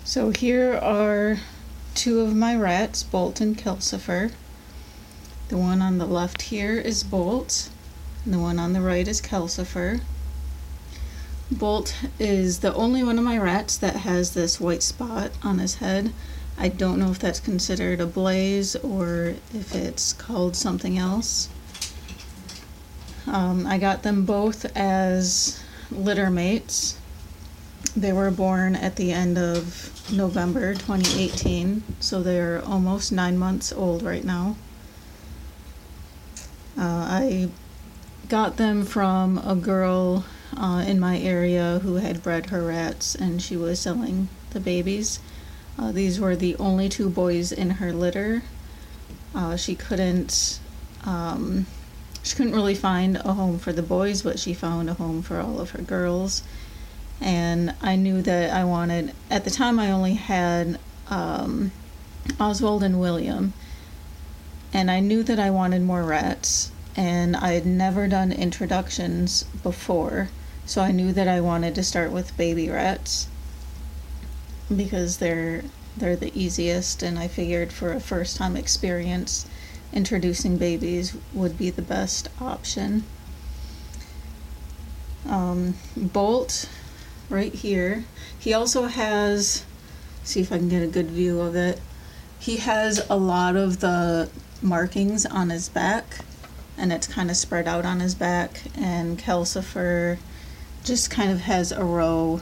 So here are two of my rats, Bolt and Calcifer. The one on the left here is Bolt, and the one on the right is Calcifer. Bolt is the only one of my rats that has this white spot on his head. I don't know if that's considered a blaze or if it's called something else. I got them both as litter mates. They were born at the end of November 2018, so they're almost 9 months old right now. I got them from a girl in my area who had bred her rats, and she was selling the babies. These were the only two boys in her litter. She couldn't really find a home for the boys, but she found a home for all of her girls. And I knew that I wanted, at the time I only had Oswald and William, and I knew that I wanted more rats, and I had never done introductions before, so I knew that I wanted to start with baby rats because they're the easiest, and I figured for a first time experience introducing babies would be the best option. Bolt right here, he also has, see if I can get a good view of it, he has a lot of the markings on his back, and it's kind of spread out on his back, and Calcifer just kind of has a row,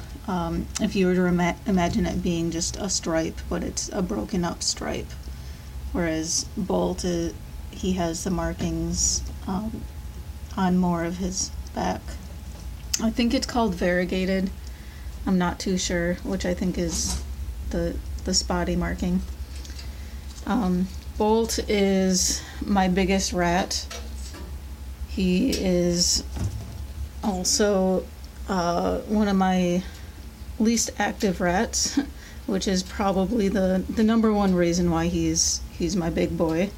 if you were to imagine it being just a stripe, but it's a broken up stripe, whereas Bolt, he has the markings on more of his back. I think it's called variegated. I'm not too sure, which I think is the spotty marking. Bolt is my biggest rat. He is also one of my least active rats, which is probably the number one reason why he's my big boy.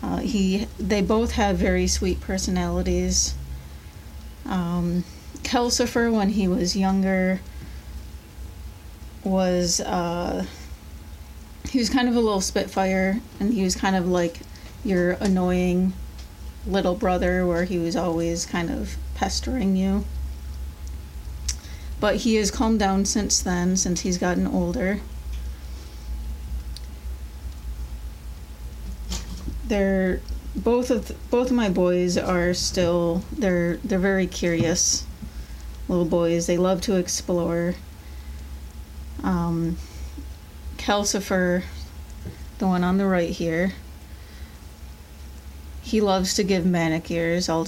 They both have very sweet personalities. Calcifer, when he was younger, he was kind of a little spitfire, and he was kind of like your annoying little brother where he was always kind of pestering you. But he has calmed down since then, since he's gotten older. Both of my boys are still, they're very curious little boys. They love to explore. Calcifer, the one on the right here, he loves to give manicures. I'll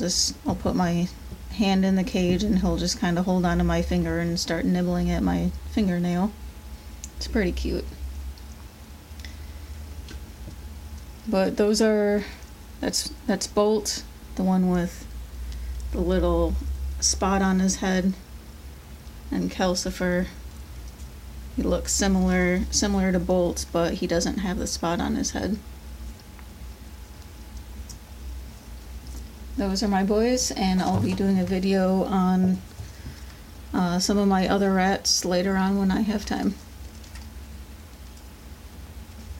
put my hand in the cage and he'll just kind of hold onto my finger and start nibbling at my fingernail. It's pretty cute. But that's Bolt, the one with the little spot on his head, and Calcifer. He looks similar to Bolt, but he doesn't have the spot on his head. Those are my boys, and I'll be doing a video on some of my other rats later on when I have time.